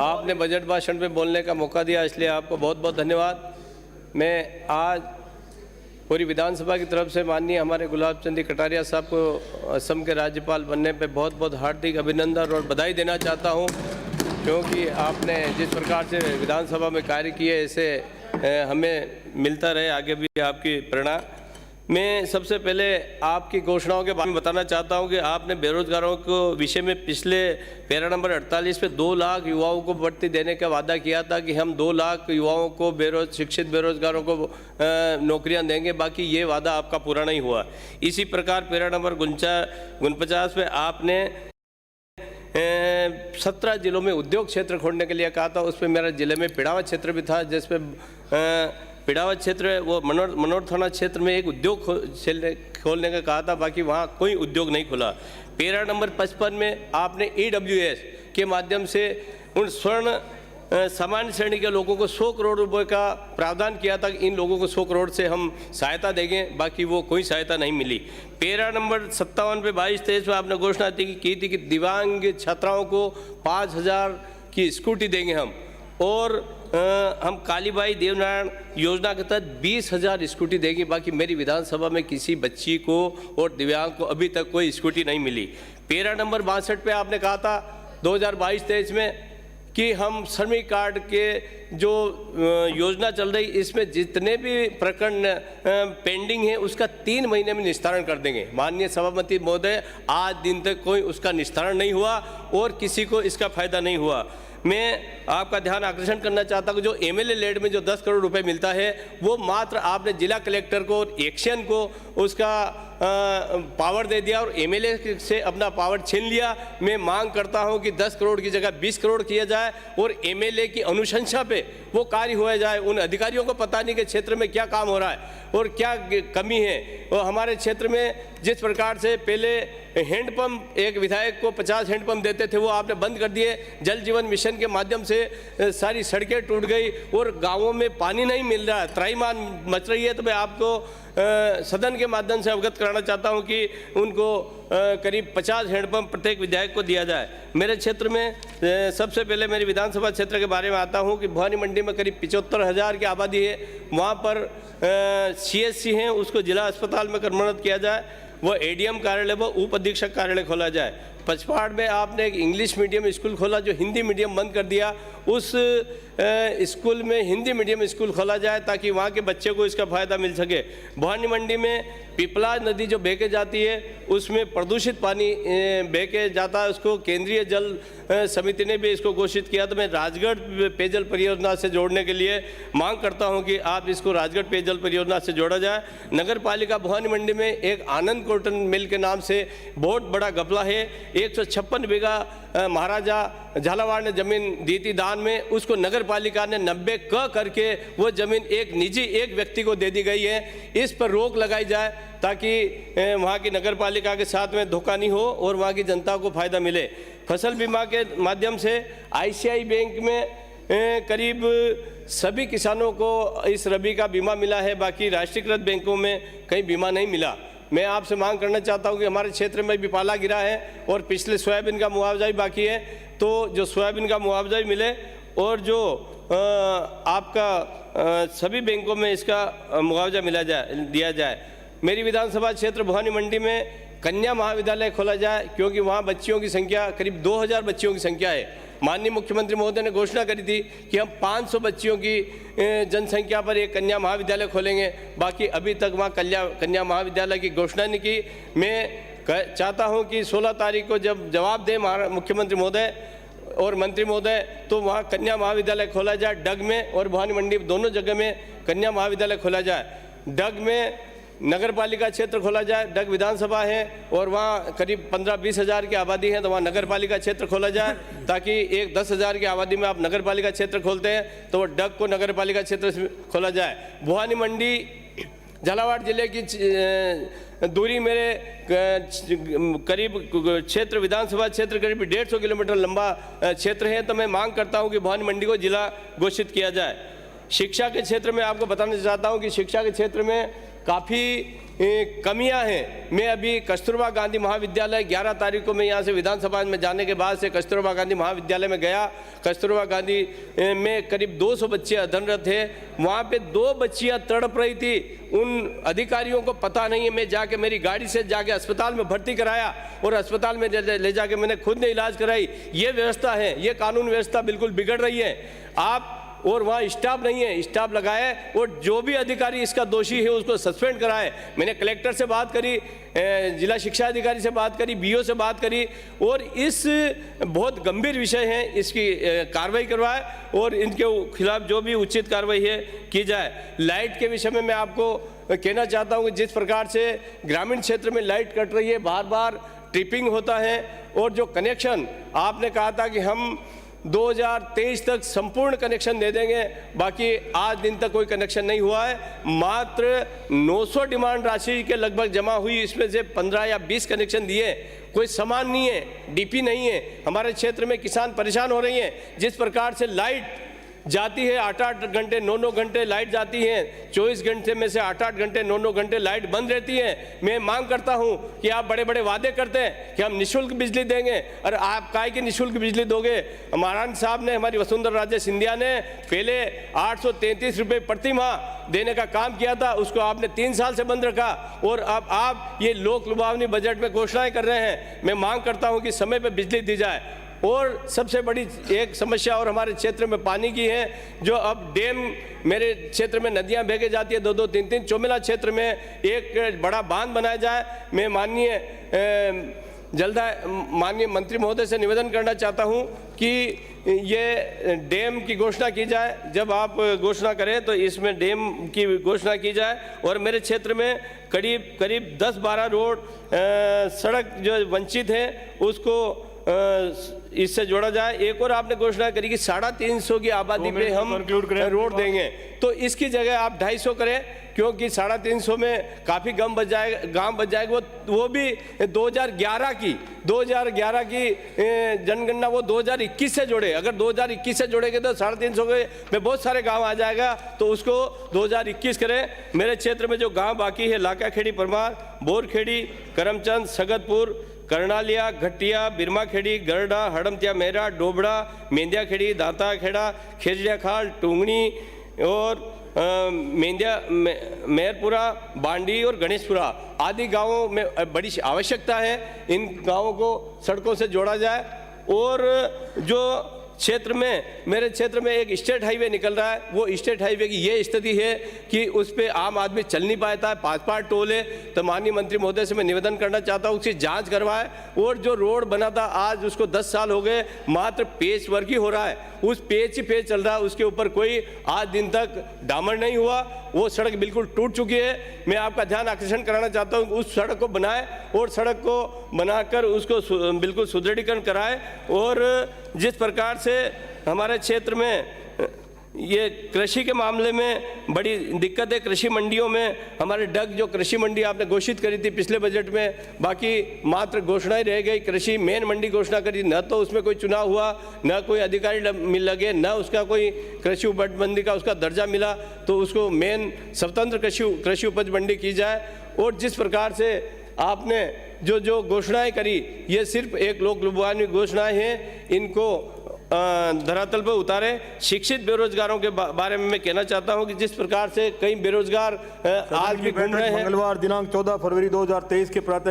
आपने बजट भाषण में बोलने का मौका दिया, इसलिए आपको बहुत बहुत धन्यवाद। मैं आज पूरी विधानसभा की तरफ से माननीय हमारे गुलाब चंद कटारिया साहब को असम के राज्यपाल बनने पे बहुत बहुत हार्दिक अभिनंदन और बधाई देना चाहता हूं, क्योंकि आपने जिस प्रकार से विधानसभा में कार्य किए ऐसे हमें मिलता रहे, आगे भी आपकी प्रेरणा। मैं सबसे पहले आपकी घोषणाओं के बारे में बताना चाहता हूं कि आपने बेरोजगारों को विषय में पिछले पैरा नंबर 48 पे 2 लाख युवाओं को भर्ती देने का वादा किया था कि हम 2 लाख युवाओं को शिक्षित बेरोजगारों को नौकरियां देंगे, बाकी ये वादा आपका पूरा नहीं हुआ। इसी प्रकार पैरा नंबर 49 पे आपने 17 जिलों में उद्योग क्षेत्र खोलने के लिए कहा था। उस पर मेरा जिले में पिड़ावा क्षेत्र भी था, जिसपे पिड़ावा क्षेत्र वो मनोर थाना क्षेत्र में एक उद्योग खोलने का कहा था, बाकी वहाँ कोई उद्योग नहीं खुला। पैरा नंबर 55 में आपने EWS के माध्यम से उन सामान्य श्रेणी के लोगों को 100 करोड़ रुपए का प्रावधान किया था कि इन लोगों को 100 करोड़ से हम सहायता देंगे, बाकी वो कोई सहायता नहीं मिली। पैरा नंबर 57 पे 22-23 में आपने घोषणा की थी कि दिव्यांग छात्राओं को 5,000 की स्कूटी देंगे हम, और हम कालीबाई देवनारायण योजना के तहत 20,000 स्कूटी देंगे, बाकी मेरी विधानसभा में किसी बच्ची को और दिव्यांग को अभी तक कोई स्कूटी नहीं मिली। पैरा नंबर 62 पे आपने कहा था 2022-23 में कि हम श्रमिक कार्ड के जो योजना चल रही, इसमें जितने भी प्रकरण पेंडिंग है उसका 3 महीने में निस्तारण कर देंगे। माननीय सभापति महोदय, आज दिन तक कोई उसका निस्तारण नहीं हुआ और किसी को इसका फायदा नहीं हुआ। मैं आपका ध्यान आकर्षण करना चाहता हूँ, जो MLA लेड में जो 10 करोड़ रुपए मिलता है वो मात्र आपने जिला कलेक्टर को और एक्शन को उसका पावर दे दिया और MLA से अपना पावर छीन लिया। मैं मांग करता हूं कि 10 करोड़ की जगह 20 करोड़ किया जाए और MLA की अनुशंसा पे वो कार्य हुआ जाए। उन अधिकारियों को पता नहीं कि क्षेत्र में क्या काम हो रहा है और क्या कमी है। और हमारे क्षेत्र में जिस प्रकार से पहले हैंडपंप एक विधायक को 50 हैंडपंप देते थे, वो आपने बंद कर दिए। जल जीवन मिशन के माध्यम से सारी सड़कें टूट गई और गाँवों में पानी नहीं मिल रहा है, त्राहिमाम मच रही है। तो मैं आपको सदन के माध्यम से अवगत कराना चाहता हूं कि उनको करीब 50 हैंडपंप प्रत्येक विधायक को दिया जाए। मेरे क्षेत्र में सबसे पहले मेरी विधानसभा क्षेत्र के बारे में आता हूं कि भवानी मंडी में करीब 75,000 की आबादी है। वहां पर CSC हैं, उसको जिला अस्पताल में कर्मरत किया जाए। वो ADM कार्यालय व उप अधीक्षक कार्यालय खोला जाए। पचपाड़ में आपने एक इंग्लिश मीडियम स्कूल खोला, जो हिंदी मीडियम बंद कर दिया। उस स्कूल में हिंदी मीडियम स्कूल खोला जाए ताकि वहाँ के बच्चे को इसका फ़ायदा मिल सके। भवानी मंडी में पिपला नदी जो बह के जाती है उसमें प्रदूषित पानी बह के जाता है, उसको केंद्रीय जल समिति ने भी इसको घोषित किया। तो मैं राजगढ़ पेयजल परियोजना से जोड़ने के लिए मांग करता हूं कि आप इसको राजगढ़ पेयजल परियोजना से जोड़ा जाए। नगर पालिका भवानी मंडी में एक आनंद कॉटन मिल के नाम से बहुत बड़ा घपला है। 156 बीघा महाराजा झालावाड़ ने जमीन दी थी दान में, उसको नगर पालिका ने 90 क करके वो जमीन एक निजी एक व्यक्ति को दे दी गई है। इस पर रोक लगाई जाए ताकि वहाँ की नगर पालिका के साथ में धोखा नहीं हो और वहाँ की जनता को फायदा मिले। फसल बीमा के माध्यम से ICICI बैंक में करीब सभी किसानों को इस रबी का बीमा मिला है, बाकी राष्ट्रीयकृत बैंकों में कहीं बीमा नहीं मिला। मैं आपसे मांग करना चाहता हूं कि हमारे क्षेत्र में भी पाला गिरा है और पिछले सोयाबीन का मुआवजा भी बाकी है, तो जो सोयाबीन का मुआवजा भी मिले और जो आपका सभी बैंकों में इसका मुआवजा दिया जाए। मेरी विधानसभा क्षेत्र भवानी मंडी में कन्या महाविद्यालय खोला जाए, क्योंकि वहाँ बच्चियों की संख्या करीब 2000 बच्चियों की संख्या है। माननीय मुख्यमंत्री महोदय ने घोषणा करी थी कि हम 500 बच्चियों की जनसंख्या पर एक कन्या महाविद्यालय खोलेंगे, बाकी अभी तक वहाँ कन्या महाविद्यालय की घोषणा नहीं की। मैं चाहता हूँ कि 16 तारीख को जब जवाब दें मुख्यमंत्री महोदय और मंत्री महोदय, तो वहाँ कन्या महाविद्यालय खोला जाए। डग में और भवानी मंडी दोनों जगह में कन्या महाविद्यालय खोला जाए। डग में नगर पालिका क्षेत्र खोला जाए, डग विधानसभा है और वहाँ करीब 15-20 हज़ार की आबादी है, तो वहाँ नगर पालिका क्षेत्र खोला जाए ताकि एक 10,000 की आबादी में आप नगर पालिका क्षेत्र खोलते हैं तो डग को नगर पालिका क्षेत्र खोला जाए। भवानी मंडी झालावाड़ जिले की दूरी मेरे करीब क्षेत्र विधानसभा क्षेत्र करीब 150 किलोमीटर लंबा क्षेत्र है, तो मैं मांग करता हूँ कि भवानी मंडी को जिला घोषित किया जाए। शिक्षा के क्षेत्र में आपको बताना चाहता हूँ कि शिक्षा के क्षेत्र में काफ़ी कमियां हैं। मैं अभी कस्तूरबा गांधी महाविद्यालय 11 तारीख को मैं यहाँ से विधानसभा में जाने के बाद से कस्तूरबा गांधी महाविद्यालय में गया। कस्तूरबा गांधी में करीब 200 बच्चे अध्ययनरत थे। वहाँ पे 2 बच्चियाँ तड़प रही थी। उन अधिकारियों को पता नहीं है। मैं जाके मेरी गाड़ी से जाके अस्पताल में भर्ती कराया और अस्पताल में ले जाके मैंने खुद ने इलाज कराई। ये व्यवस्था है, ये कानून व्यवस्था बिल्कुल बिगड़ रही है। आप और वहाँ स्टाफ नहीं है, स्टाफ लगाए और जो भी अधिकारी इसका दोषी है उसको सस्पेंड कराए। मैंने कलेक्टर से बात करी, जिला शिक्षा अधिकारी से बात करी, बीओ से बात करी और इस बहुत गंभीर विषय है, इसकी कार्रवाई करवाए और इनके खिलाफ जो भी उचित कार्रवाई है की जाए। लाइट के विषय में मैं आपको कहना चाहता हूँ कि जिस प्रकार से ग्रामीण क्षेत्र में लाइट कट रही है, बार बार ट्रिपिंग होता है और जो कनेक्शन आपने कहा था कि हम 2023 तक संपूर्ण कनेक्शन दे देंगे, बाकी आज दिन तक कोई कनेक्शन नहीं हुआ है। मात्र 900 डिमांड राशि के लगभग जमा हुई, इसमें से 15 या 20 कनेक्शन दिए। कोई सामान नहीं है, डीपी नहीं है। हमारे क्षेत्र में किसान परेशान हो रही हैं। जिस प्रकार से लाइट जाती है 8-8 घंटे 9-9 घंटे लाइट जाती है, 24 घंटे में से 8-8 घंटे 9-9 घंटे लाइट बंद रहती है। मैं मांग करता हूं कि आप बड़े बड़े वादे करते हैं कि हम निःशुल्क बिजली देंगे, और आप काहे की निःशुल्क बिजली दोगे। महाराज साहब ने, हमारी वसुंधरा राजे सिंधिया ने पहले 833 रुपये प्रति माह देने का काम किया था, उसको आपने 3 साल से बंद रखा और अब आप ये लोक लुभावनी बजट में घोषणाएं कर रहे हैं। मैं मांग करता हूं कि समय पर बिजली दी जाए। और सबसे बड़ी एक समस्या और हमारे क्षेत्र में पानी की है, जो अब डैम, मेरे क्षेत्र में नदियां बह जाती है 2-2, 3-3। चोमेला क्षेत्र में एक बड़ा बांध बनाया जाए। मैं माननीय मंत्री महोदय से निवेदन करना चाहता हूं कि ये डैम की घोषणा की जाए। जब आप घोषणा करें तो इसमें डैम की घोषणा की जाए और मेरे क्षेत्र में करीब 10-12 रोड सड़क जो वंचित है उसको इससे जोड़ा जाए। एक और आपने घोषणा करी कि 350 की आबादी पे हम रोड देंगे, तो इसकी जगह आप 250 करें, क्योंकि 350 में काफ़ी गांव बच जाएगा। वो भी 2011 की जनगणना वो 2021 से जोड़े। अगर 2021 से जोड़ेंगे तो 350 में बहुत सारे गांव आ जाएगा, तो उसको 2021 करें। मेरे क्षेत्र में जो गांव बाकी है, लाका खेड़ी परमार, बोरखेड़ी, करमचंद, सगतपुर, करनालिया, घटिया, बिरमा खेड़ी, गरडा, हड़मतिया मेरा, डोबड़ा, मेंदिया खेड़ी, दाता खेड़ा, खेजड़िया खाल, टूंगनी और मेहरपुरा, बांडी और गणेशपुरा आदि गांवों में बड़ी आवश्यकता है। इन गांवों को सड़कों से जोड़ा जाए। और जो क्षेत्र में, मेरे क्षेत्र में एक स्टेट हाईवे निकल रहा है, वो स्टेट हाईवे की ये स्थिति है कि उस पर आम आदमी चल नहीं पाता है, 5-5 टोल है। तो माननीय मंत्री महोदय से मैं निवेदन करना चाहता हूँ उसकी जांच करवाए। और जो रोड बना था आज उसको 10 साल हो गए, मात्र पेच वर्क ही हो रहा है, उस पेच ही पेच चल रहा है, उसके ऊपर कोई आज दिन तक डामर नहीं हुआ। वो सड़क बिल्कुल टूट चुकी है। मैं आपका ध्यान आकर्षण कराना चाहता हूँ उस सड़क को बनाए और सड़क को बनाकर उसको बिल्कुल सुदृढ़ीकरण कराए। और जिस प्रकार से हमारे क्षेत्र में ये कृषि के मामले में बड़ी दिक्कत है, कृषि मंडियों में हमारे डग, जो कृषि मंडी आपने घोषित करी थी पिछले बजट में, बाकी मात्र घोषणा ही रह गई। कृषि मेन मंडी घोषणा करी, न तो उसमें कोई चुनाव हुआ, न कोई अधिकारी लगे, न उसका कोई कृषि उपज मंडी का उसका दर्जा मिला, तो उसको मेन स्वतंत्र कृषि उपज मंडी की जाए। और जिस प्रकार से आपने जो घोषणाएं करी, ये सिर्फ एक लोक लुभावनी घोषणाएं हैं, इनको धरातल पर उतारे। शिक्षित बेरोजगारों के बारे में मैं कहना चाहता हूं कि जिस प्रकार से कई बेरोजगार आज भी घूम रहे हैं। मंगलवार दिनांक 14 फरवरी 2023 के प्रातः